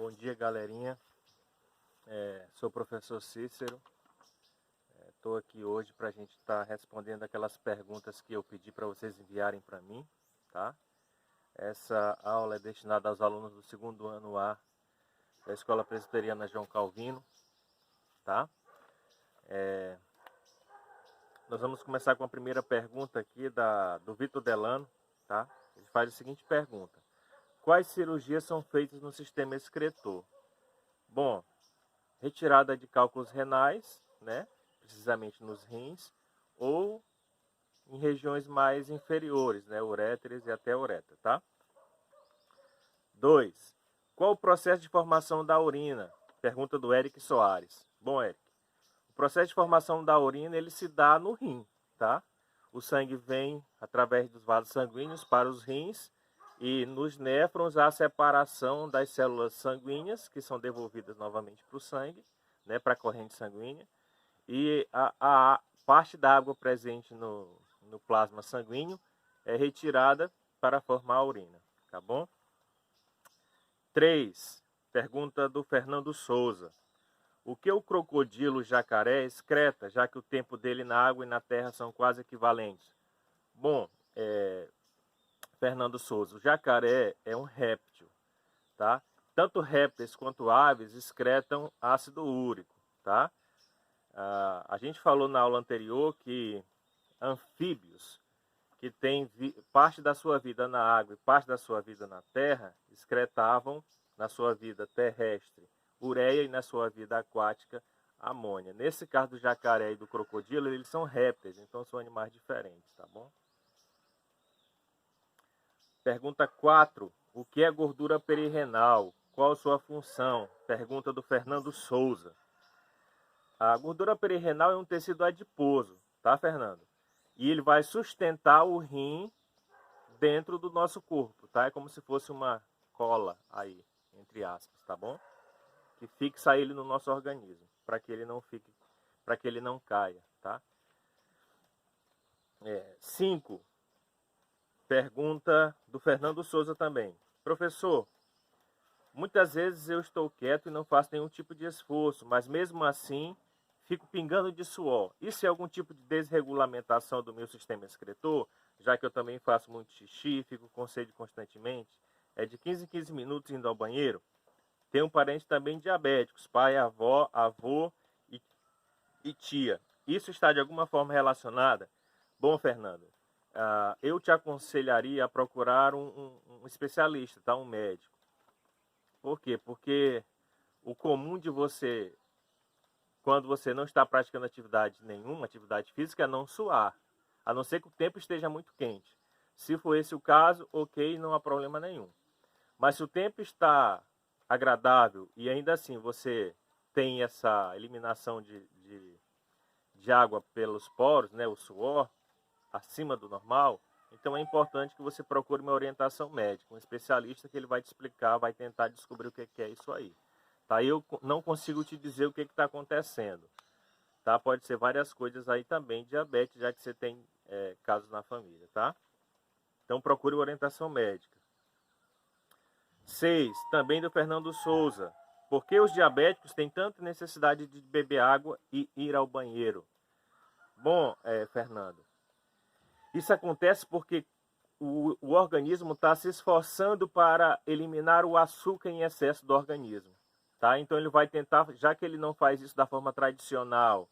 Bom dia, galerinha. Sou o professor Cícero. Estou aqui hoje para a gente estar respondendo aquelas perguntas que eu pedi para vocês enviarem para mim, tá? Essa aula é destinada aos alunos do segundo ano A da Escola Presbiteriana João Calvino, tá? Nós vamos começar com a primeira pergunta aqui do Vitor Delano, tá? Ele faz a seguinte pergunta: quais cirurgias são feitas no sistema excretor? Bom, retirada de cálculos renais, né? Precisamente nos rins, ou em regiões mais inferiores, né? Uréteres e até uretra, tá? 2. Qual o processo de formação da urina? Pergunta do Eric Soares. Bom, Eric, o processo de formação da urina, ele se dá no rim, tá? O sangue vem através dos vasos sanguíneos para os rins e nos néfrons há a separação das células sanguíneas, que são devolvidas novamente para o sangue, né, para a corrente sanguínea, e a parte da água presente no plasma sanguíneo é retirada para formar a urina, tá bom? 3. Pergunta do Fernando Souza. O que o crocodilo jacaré excreta, já que o tempo dele na água e na terra são quase equivalentes? Bom, Fernando Souza, o jacaré é um réptil, tá? Tanto répteis quanto aves excretam ácido úrico, tá? A gente falou na aula anterior que anfíbios que têm parte da sua vida na água e parte da sua vida na terra excretavam na sua vida terrestre ureia e na sua vida aquática amônia. Nesse caso do jacaré e do crocodilo, eles são répteis, então são animais diferentes, tá bom? Pergunta 4. O que é gordura perirenal? Qual a sua função? Pergunta do Fernando Souza. A gordura perirenal é um tecido adiposo, tá, Fernando? E ele vai sustentar o rim dentro do nosso corpo, tá? É como se fosse uma cola aí, entre aspas, tá bom? Que fixa ele no nosso organismo, para que ele não fique, para que ele não caia, tá? 5. Pergunta do Fernando Souza também. Professor, muitas vezes eu estou quieto e não faço nenhum tipo de esforço, mas mesmo assim fico pingando de suor. Isso é algum tipo de desregulamentação do meu sistema excretor? Já que eu também faço muito xixi, fico com sede constantemente. É de 15 em 15 minutos indo ao banheiro. Tenho um parente também diabéticos, pai, avó, avô e tia. Isso está de alguma forma relacionada? Bom, Fernando, eu te aconselharia a procurar um especialista, tá? Um médico. Por quê? Porque o comum de você, quando você não está praticando atividade nenhuma, atividade física, é não suar, a não ser que o tempo esteja muito quente. Se for esse o caso, ok, não há problema nenhum. Mas se o tempo está agradável e ainda assim você tem essa eliminação de água pelos poros, né, o suor, acima do normal, então é importante que você procure uma orientação médica, um especialista que ele vai te explicar, vai tentar descobrir o que é isso aí. Tá? Eu não consigo te dizer o que está acontecendo. Tá? Pode ser várias coisas aí também, diabetes, já que você tem casos na família. Tá? Então procure uma orientação médica. 6. Também do Fernando Souza. Por que os diabéticos têm tanta necessidade de beber água e ir ao banheiro? Bom, Fernando, isso acontece porque o organismo está se esforçando para eliminar o açúcar em excesso do organismo. Tá? Então ele vai tentar, já que ele não faz isso da forma tradicional,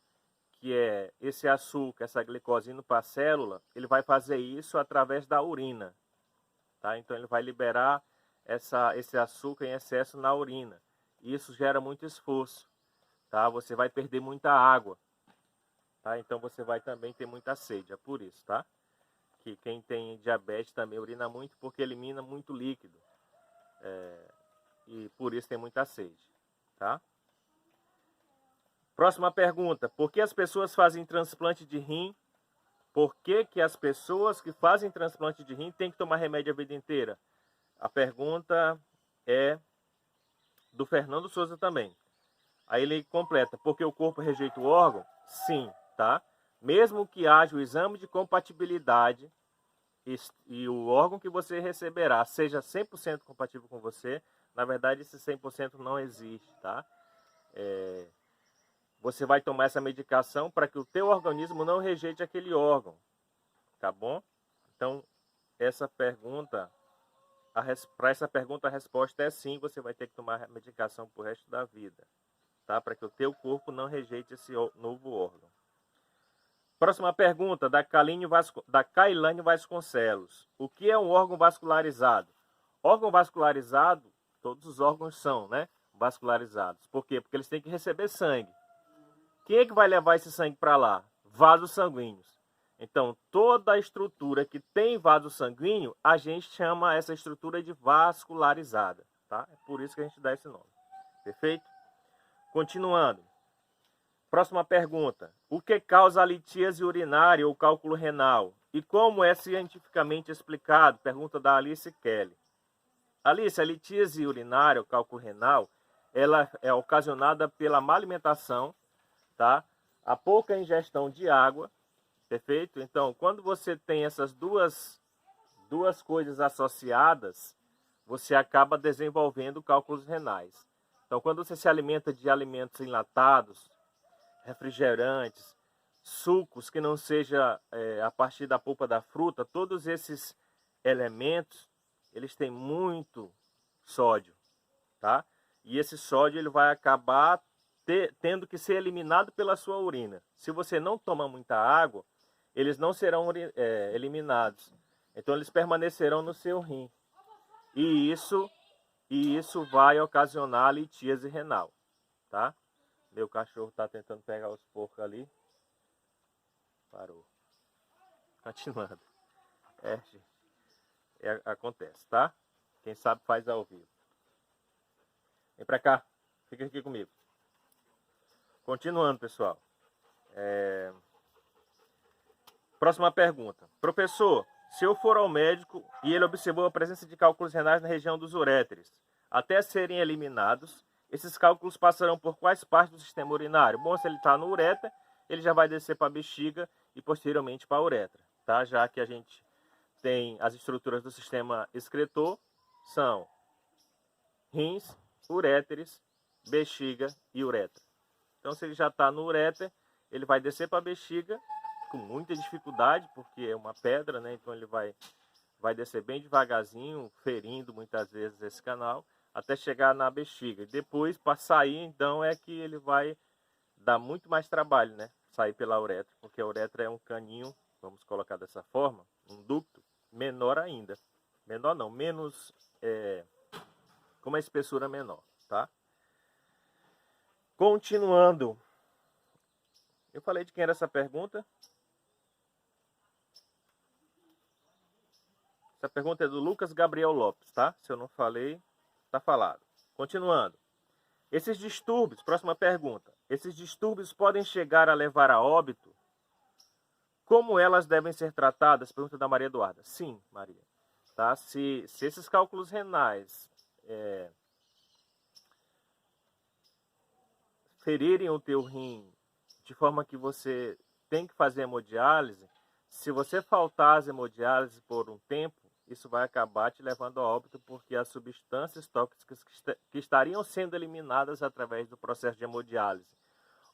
que é esse açúcar, essa glicose indo para a célula, ele vai fazer isso através da urina. Tá? Então ele vai liberar esse açúcar em excesso na urina. E isso gera muito esforço. Tá? Você vai perder muita água. Tá? Então você vai também ter muita sede. É por isso, tá? Que quem tem diabetes também urina muito porque elimina muito líquido. E por isso tem muita sede. Tá? Próxima pergunta. Por que as pessoas fazem transplante de rim? Por que as pessoas que fazem transplante de rim têm que tomar remédio a vida inteira? A pergunta é do Fernando Souza também. Aí ele completa, porque o corpo rejeita o órgão? Sim, tá? Mesmo que haja o exame de compatibilidade e o órgão que você receberá seja 100% compatível com você, Na verdade, esse 100% não existe, tá? Você vai tomar essa medicação para que o teu organismo não rejeite aquele órgão, tá bom? Então, essa pergunta, para essa pergunta a resposta é sim, você vai ter que tomar a medicação pro resto da vida, tá? Para que o teu corpo não rejeite esse novo órgão. Próxima pergunta, da Kailane Vasconcelos. O que é um órgão vascularizado? Órgão vascularizado, todos os órgãos são, né, vascularizados. Por quê? Porque eles têm que receber sangue. Quem é que vai levar esse sangue para lá? Vasos sanguíneos. Então, toda a estrutura que tem vaso sanguíneo, a gente chama essa estrutura de vascularizada, tá? É por isso que a gente dá esse nome. Perfeito? Continuando. Próxima pergunta. O que causa a litíase urinária ou cálculo renal? E como é cientificamente explicado? Pergunta da Alice Kelly. Alice, a litíase urinária ou cálculo renal, ela é ocasionada pela má alimentação, tá? A pouca ingestão de água, perfeito? Então, quando você tem essas duas coisas associadas, você acaba desenvolvendo cálculos renais. Então, quando você se alimenta de alimentos enlatados, refrigerantes, sucos que não seja a partir da polpa da fruta, todos esses elementos, eles têm muito sódio, tá? E esse sódio ele vai acabar tendo que ser eliminado pela sua urina. Se você não toma muita água, eles não serão eliminados. Então eles permanecerão no seu rim. E isso vai ocasionar a litíase renal, tá? Meu cachorro está tentando pegar os porcos ali. Parou. Continuando. Gente, acontece, tá? Quem sabe faz ao vivo. Vem pra cá. Fica aqui comigo. Continuando, pessoal. Próxima pergunta. Professor, se eu for ao médico e ele observou a presença de cálculos renais na região dos uréteres, até serem eliminados, esses cálculos passarão por quais partes do sistema urinário? Bom, se ele está no uretra, ele já vai descer para a bexiga e posteriormente para a uretra, tá? Já que a gente tem as estruturas do sistema excretor, são rins, uréteres, bexiga e uretra. Então, se ele já está no ureter, ele vai descer para a bexiga com muita dificuldade, porque é uma pedra, né? Então ele vai descer bem devagarzinho, ferindo muitas vezes esse canal, até chegar na bexiga. E depois, para sair, então, é que ele vai dar muito mais trabalho, né? Sair pela uretra, porque a uretra é um caninho, vamos colocar dessa forma, um ducto menor ainda. Menor não, menos, com uma espessura menor, tá? Continuando. Eu falei de quem era essa pergunta? Essa pergunta é do Lucas Gabriel Lopes, tá? Se eu não falei, tá falado. Continuando. Esses distúrbios, próxima pergunta. Esses distúrbios podem chegar a levar a óbito? Como elas devem ser tratadas? Pergunta da Maria Eduarda. Sim, Maria. Tá? Se esses cálculos renais ferirem o teu rim de forma que você tem que fazer hemodiálise, se você faltar às hemodiálise por um tempo, isso vai acabar te levando a óbito, porque as substâncias tóxicas que estariam sendo eliminadas através do processo de hemodiálise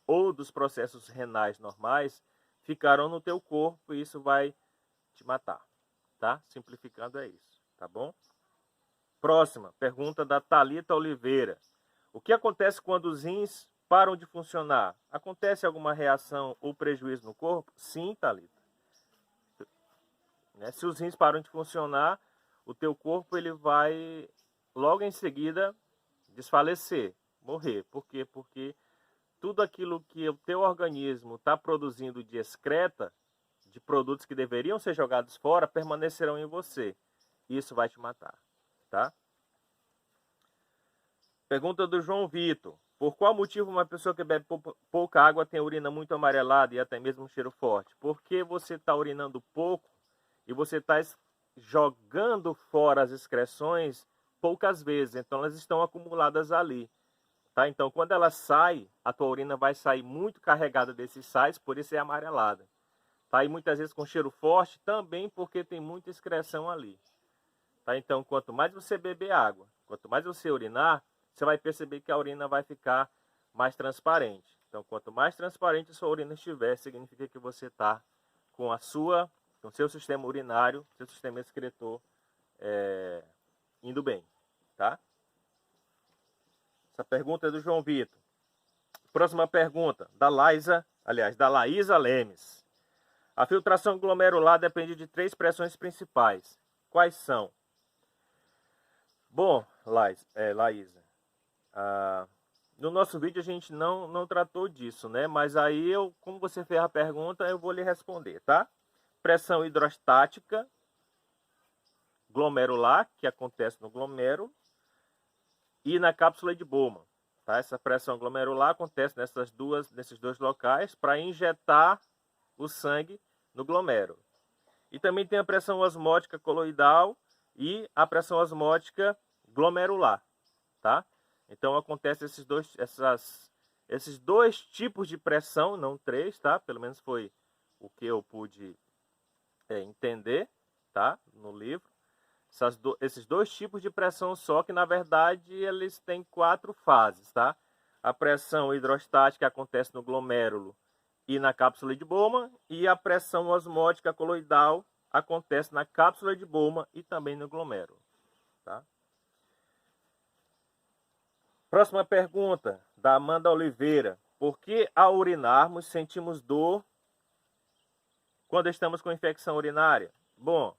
ou dos processos renais normais ficarão no teu corpo e isso vai te matar, tá? Simplificando é isso, tá bom? Próxima, pergunta da Thalita Oliveira. O que acontece quando os rins param de funcionar? Acontece alguma reação ou prejuízo no corpo? Sim, Thalita. Se os rins param de funcionar, o teu corpo ele vai logo em seguida desfalecer, morrer. Por quê? Porque tudo aquilo que o teu organismo está produzindo de excreta, de produtos que deveriam ser jogados fora, permanecerão em você. Isso vai te matar, tá? Pergunta do João Vitor. Por qual motivo uma pessoa que bebe pouca água tem a urina muito amarelada e até mesmo um cheiro forte? Porque você está urinando pouco e você está jogando fora as excreções poucas vezes. Então elas estão acumuladas ali. Tá? Então quando ela sai, a tua urina vai sair muito carregada desses sais, por isso é amarelada. Tá? E muitas vezes com cheiro forte também porque tem muita excreção ali. Tá? Então quanto mais você beber água, Quanto mais você urinar, você vai perceber que a urina vai ficar mais transparente. Então, quanto mais transparente a sua urina estiver, significa que você está com com o seu sistema urinário, seu sistema excretor indo bem, tá? Essa pergunta é do João Vitor. Próxima pergunta, da Laísa Lemes. A filtração glomerular depende de 3 pressões principais. Quais são? Bom, Laísa, no nosso vídeo a gente não tratou disso, né? Mas aí, como você fez a pergunta, eu vou lhe responder, tá? Pressão hidrostática glomerular, que acontece no glomérulo, e na cápsula de Bowman. Tá? Essa pressão glomerular acontece nesses dois locais para injetar o sangue no glomérulo. E também tem a pressão osmótica coloidal e a pressão osmótica glomerular. Tá? Então acontece esses dois tipos de pressão, não 3, tá? Pelo menos foi o que eu pude entender, tá? No livro. Esses 2 tipos de pressão só, que na verdade eles têm 4 fases, tá? A pressão hidrostática acontece no glomérulo e na cápsula de Bowman, e a pressão osmótica coloidal acontece na cápsula de Bowman e também no glomérulo, tá? Próxima pergunta, da Amanda Oliveira. Por que ao urinarmos sentimos dor quando estamos com infecção urinária? Bom,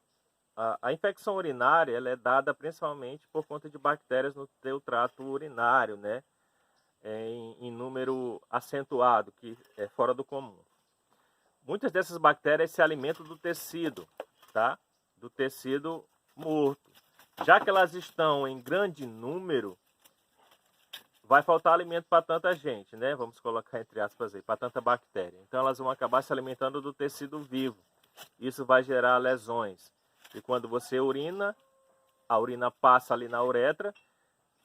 a infecção urinária ela é dada principalmente por conta de bactérias no teu trato urinário, né? Em número acentuado, que é fora do comum. Muitas dessas bactérias se alimentam do tecido, tá? Do tecido morto. Já que elas estão em grande número, vai faltar alimento para tanta gente, né? Vamos colocar entre aspas aí, para tanta bactéria. Então elas vão acabar se alimentando do tecido vivo. Isso vai gerar lesões. E quando você urina, a urina passa ali na uretra,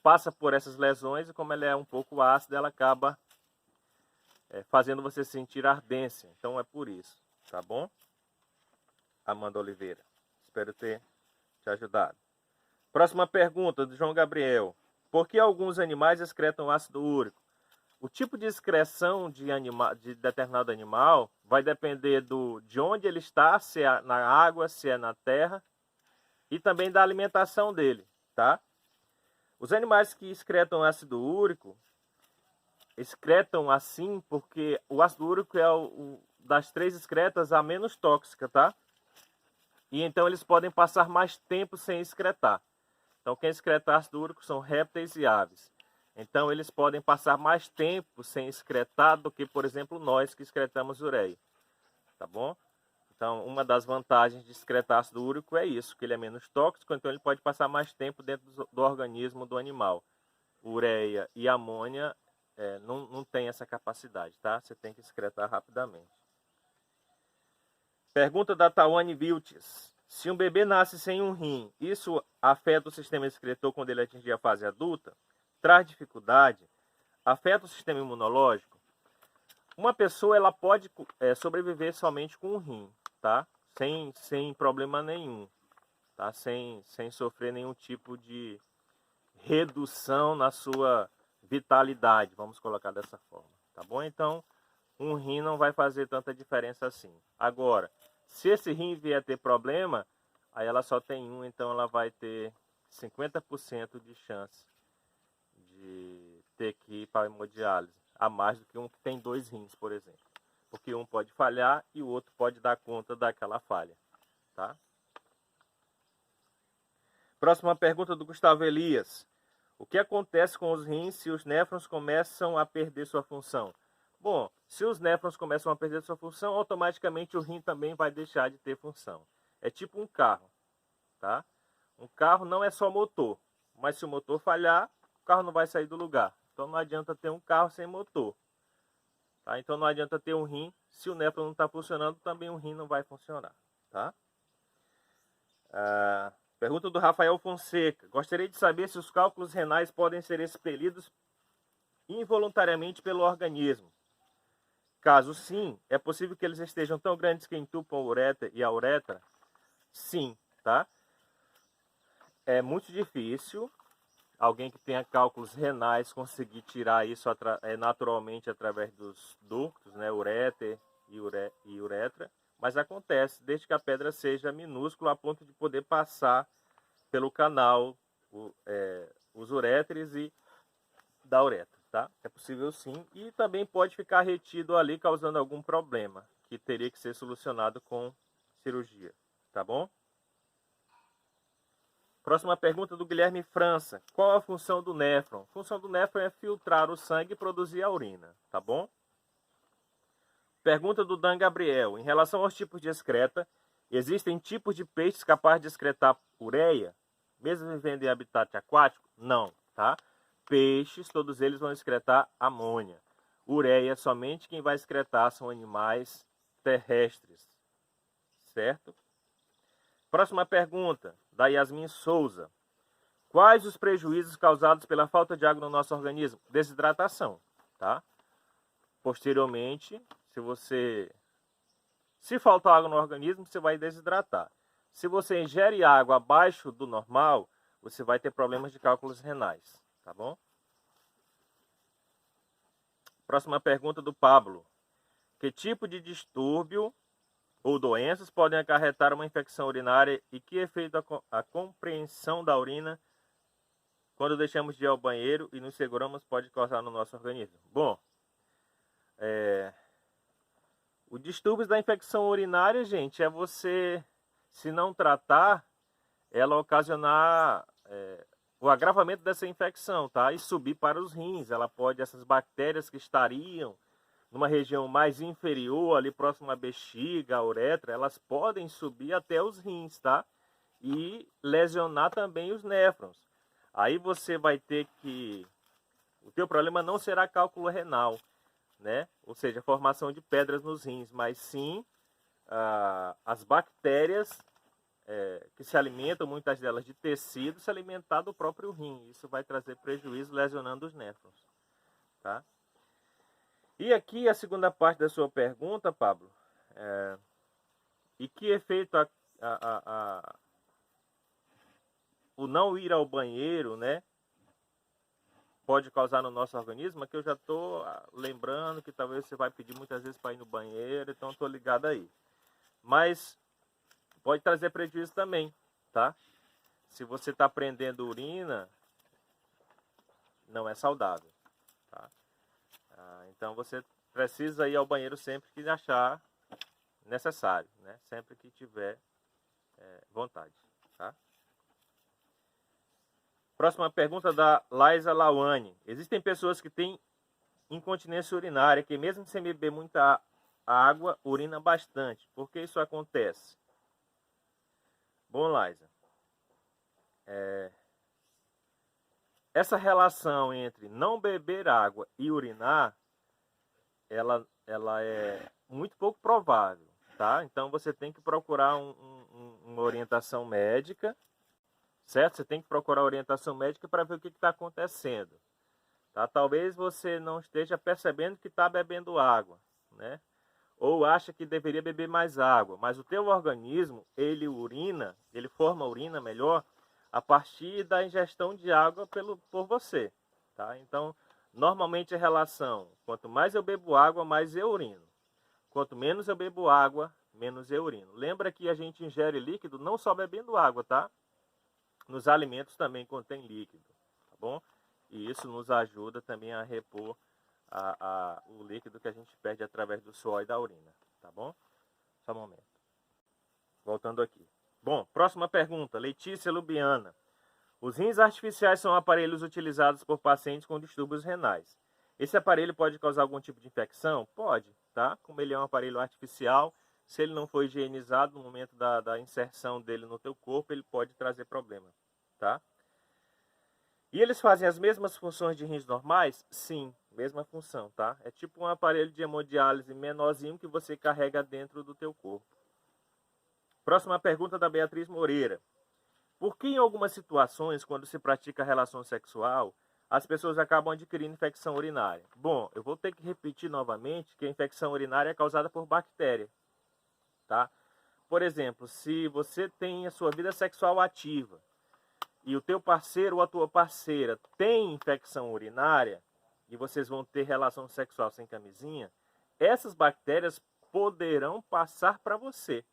passa por essas lesões, e como ela é um pouco ácida, ela acaba fazendo você sentir ardência. Então é por isso, tá bom? Amanda Oliveira, espero ter te ajudado. Próxima pergunta, do João Gabriel. Por que alguns animais excretam ácido úrico? O tipo de excreção de determinado animal vai depender de onde ele está, se é na água, se é na terra, e também da alimentação dele, tá? Os animais que excretam ácido úrico, excretam assim porque o ácido úrico é das 3 excretas a menos tóxica, tá? E então eles podem passar mais tempo sem excretar. Então quem excreta ácido úrico são répteis e aves. Então eles podem passar mais tempo sem excretar do que, por exemplo, nós que excretamos ureia. Tá bom? Então uma das vantagens de excretar ácido úrico é isso, que ele é menos tóxico, então ele pode passar mais tempo dentro do organismo do animal. Ureia e amônia não tem essa capacidade, tá? Você tem que excretar rapidamente. Pergunta da Tawane Viltes. Se um bebê nasce sem um rim, isso afeta o sistema excretor quando ele atingir a fase adulta? Traz dificuldade? Afeta o sistema imunológico? Uma pessoa ela pode sobreviver somente com um rim, tá? Sem problema nenhum, tá? Sem sofrer nenhum tipo de redução na sua vitalidade, vamos colocar dessa forma, tá bom? Então, um rim não vai fazer tanta diferença assim. Agora, se esse rim vier a ter problema, aí ela só tem um, então ela vai ter 50% de chance de ter que ir para a hemodiálise, a mais do que um que tem 2 rins, por exemplo. Porque um pode falhar e o outro pode dar conta daquela falha, tá? Próxima pergunta do Gustavo Elias. O que acontece com os rins se os néfrons começam a perder sua função? Bom, se os néfrons começam a perder sua função, automaticamente o rim também vai deixar de ter função. É tipo um carro, tá? Um carro não é só motor, mas se o motor falhar, o carro não vai sair do lugar. Então não adianta ter um carro sem motor. Tá? Então não adianta ter um rim, se o néfron não está funcionando, também o rim não vai funcionar. Tá? Pergunta do Rafael Fonseca. Gostaria de saber se os cálculos renais podem ser expelidos involuntariamente pelo organismo. Caso sim, é possível que eles estejam tão grandes que entupam a uretra e a uretra? Sim, tá? É muito difícil, alguém que tenha cálculos renais conseguir tirar isso naturalmente através dos ductos, né, uréter e uretra, mas acontece desde que a pedra seja minúscula a ponto de poder passar pelo canal, os uréteres e da uretra, tá? É possível sim, e também pode ficar retido ali causando algum problema, que teria que ser solucionado com cirurgia, tá bom? Próxima pergunta do Guilherme França. Qual a função do néfron? A função do néfron é filtrar o sangue e produzir a urina, tá bom? Pergunta do Dan Gabriel. Em relação aos tipos de excreta, existem tipos de peixes capazes de excretar ureia, mesmo vivendo em habitat aquático? Não, tá? Peixes, todos eles vão excretar amônia. Ureia, somente quem vai excretar são animais terrestres, certo? Próxima pergunta, da Yasmin Souza. Quais os prejuízos causados pela falta de água no nosso organismo? Desidratação, tá? Posteriormente, se faltar água no organismo, você vai desidratar. Se você ingere água abaixo do normal, você vai ter problemas de cálculos renais, tá bom? Próxima pergunta do Pablo. Que tipo de distúrbio ou doenças podem acarretar uma infecção urinária e que efeito a compreensão da urina quando deixamos de ir ao banheiro e nos seguramos pode causar no nosso organismo? Bom, o distúrbio da infecção urinária, gente, é você, se não tratar, ela ocasionar o agravamento dessa infecção, tá? E subir para os rins. Ela pode, essas bactérias que estariam numa região mais inferior, ali próximo à bexiga, à uretra, elas podem subir até os rins, tá? E lesionar também os néfrons. Aí você vai ter que... O teu problema não será cálculo renal, né? Ou seja, formação de pedras nos rins, mas sim as bactérias que se alimentam, muitas delas de tecido, se alimentar do próprio rim. Isso vai trazer prejuízo, lesionando os néfrons, tá? E aqui a segunda parte da sua pergunta, Pablo, e que efeito o não ir ao banheiro, né, pode causar no nosso organismo? Aqui eu já estou lembrando que talvez você vai pedir muitas vezes para ir no banheiro, então estou ligado aí. Mas pode trazer prejuízo também, tá? Se você está prendendo urina, não é saudável, tá? Então você precisa ir ao banheiro sempre que achar necessário, né? Sempre que tiver vontade, tá? Próxima pergunta da Laisa Lawane. Existem pessoas que têm incontinência urinária, que mesmo sem beber muita água, urina bastante. Por que isso acontece? Bom, Laisa, essa relação entre não beber água e urinar, ela é muito pouco provável, tá? Então você tem que procurar uma orientação médica, certo? Você tem que procurar orientação médica para ver o que está acontecendo, tá? Talvez você não esteja percebendo que está bebendo água, né? Ou acha que deveria beber mais água, mas o teu organismo, ele forma urina melhor a partir da ingestão de água por você, tá? Então, normalmente a relação, quanto mais eu bebo água, mais eu urino. Quanto menos eu bebo água, menos eu urino. Lembra que a gente ingere líquido não só bebendo água, tá? Nos alimentos também contém líquido, tá bom? E isso nos ajuda também a repor o líquido que a gente perde através do suor e da urina, tá bom? Só um momento. Voltando aqui. Bom, próxima pergunta, Letícia Lubiana. Os rins artificiais são aparelhos utilizados por pacientes com distúrbios renais. Esse aparelho pode causar algum tipo de infecção? Pode, tá? Como ele é um aparelho artificial, se ele não for higienizado no momento da inserção dele no teu corpo, ele pode trazer problema, tá? E eles fazem as mesmas funções de rins normais? Sim, mesma função, tá? É tipo um aparelho de hemodiálise menorzinho que você carrega dentro do teu corpo. Próxima pergunta da Beatriz Moreira. Por que em algumas situações, quando se pratica relação sexual, as pessoas acabam adquirindo infecção urinária? Bom, eu vou ter que repetir novamente que a infecção urinária é causada por bactéria, tá? Por exemplo, se você tem a sua vida sexual ativa e o teu parceiro ou a tua parceira tem infecção urinária e vocês vão ter relação sexual sem camisinha, essas bactérias poderão passar para você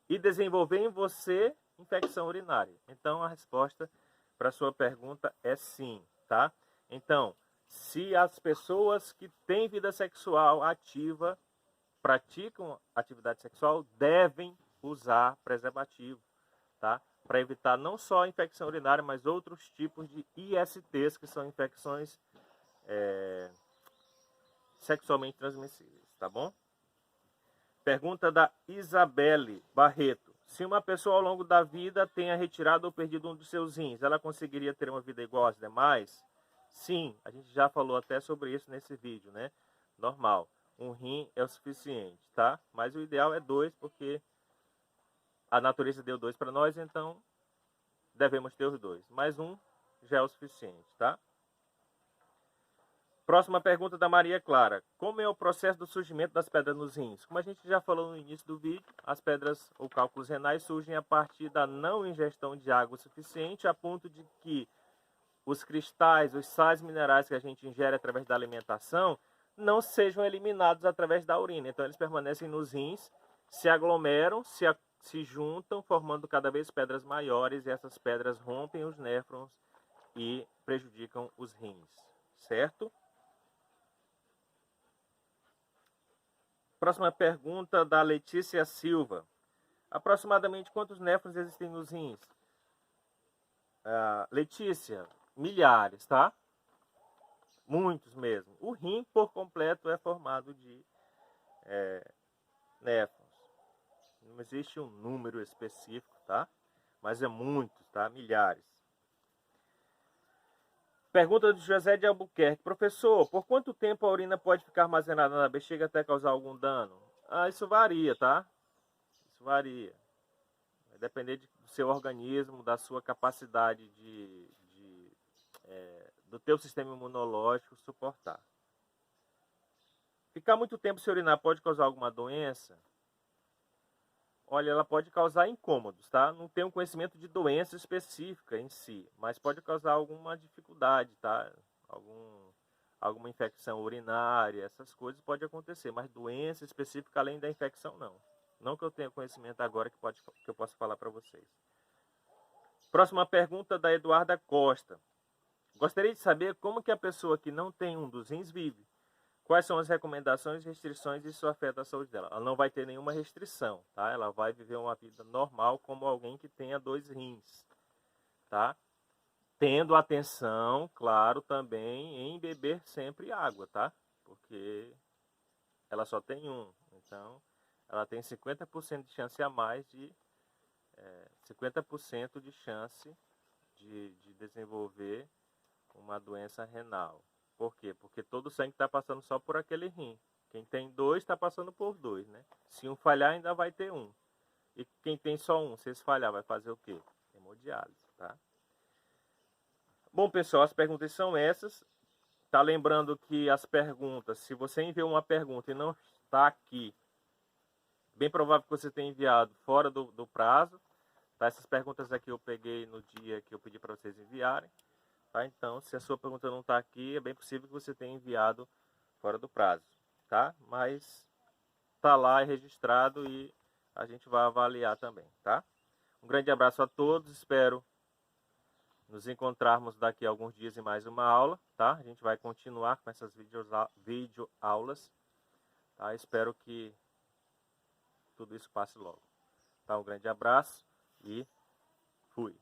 e desenvolver em você infecção urinária. Então a resposta para a sua pergunta é sim, tá? Então, se as pessoas que têm vida sexual ativa praticam atividade sexual, devem usar preservativo, tá? Para evitar não só a infecção urinária, mas outros tipos de ISTs, que são infecções sexualmente transmissíveis, tá bom? Pergunta da Isabelle Barreto. Se uma pessoa ao longo da vida tenha retirado ou perdido um dos seus rins, ela conseguiria ter uma vida igual às demais? Sim, a gente já falou até sobre isso nesse vídeo, né? Normal. Um rim é o suficiente, tá? Mas o ideal é 2, porque a natureza deu 2 para nós, então devemos ter os 2. Mas um já é o suficiente, tá? Próxima pergunta da Maria Clara. Como é o processo do surgimento das pedras nos rins? Como a gente já falou no início do vídeo, as pedras ou cálculos renais surgem a partir da não ingestão de água suficiente, a ponto de que os cristais, os sais minerais que a gente ingere através da alimentação, não sejam eliminados através da urina. Então eles permanecem nos rins, se aglomeram, se juntam, formando cada vez pedras maiores, e essas pedras rompem os néfrons e prejudicam os rins, certo? Próxima pergunta da Letícia Silva. Aproximadamente quantos néfrons existem nos rins? Letícia, milhares, tá? Muitos mesmo. O rim por completo é formado de néfrons. Não existe um número específico, tá? Mas é muitos, tá? Milhares. Pergunta de José de Albuquerque. Professor, por quanto tempo a urina pode ficar armazenada na bexiga até causar algum dano? Isso varia, tá? Isso varia. Vai depender do seu organismo, da sua capacidade do teu sistema imunológico suportar. Ficar muito tempo sem urinar pode causar alguma doença? Olha, ela pode causar incômodos, tá? Não tenho conhecimento de doença específica em si, mas pode causar alguma dificuldade, tá? Alguma infecção urinária, essas coisas pode acontecer, mas doença específica além da infecção não. Não que eu tenha conhecimento agora que eu possa falar para vocês. Próxima pergunta da Eduarda Costa. Gostaria de saber como que a pessoa que não tem um dos rins vive. Quais são as recomendações e restrições e isso afeta a saúde dela? Ela não vai ter nenhuma restrição, tá? Ela vai viver uma vida normal como alguém que tenha 2 rins, tá? Tendo atenção, claro, também em beber sempre água, tá? Porque ela só tem um, então ela tem 50% de chance a mais 50% de chance de desenvolver uma doença renal. Por quê? Porque todo o sangue está passando só por aquele rim. Quem tem 2 está passando por 2, né? Se um falhar, ainda vai ter um. E quem tem só um, se esse falhar, vai fazer o quê? Hemodiálise, tá? Bom, pessoal, as perguntas são essas. Tá lembrando que as perguntas, se você enviou uma pergunta e não está aqui, bem provável que você tenha enviado fora do prazo. Tá? Essas perguntas aqui eu peguei no dia que eu pedi para vocês enviarem. Tá? Então, se a sua pergunta não está aqui, é bem possível que você tenha enviado fora do prazo, tá? Mas está lá, é registrado e a gente vai avaliar também, tá? Um grande abraço a todos, espero nos encontrarmos daqui a alguns dias em mais uma aula, tá? A gente vai continuar com essas videoaulas, tá? Espero que tudo isso passe logo, tá? Um grande abraço e fui!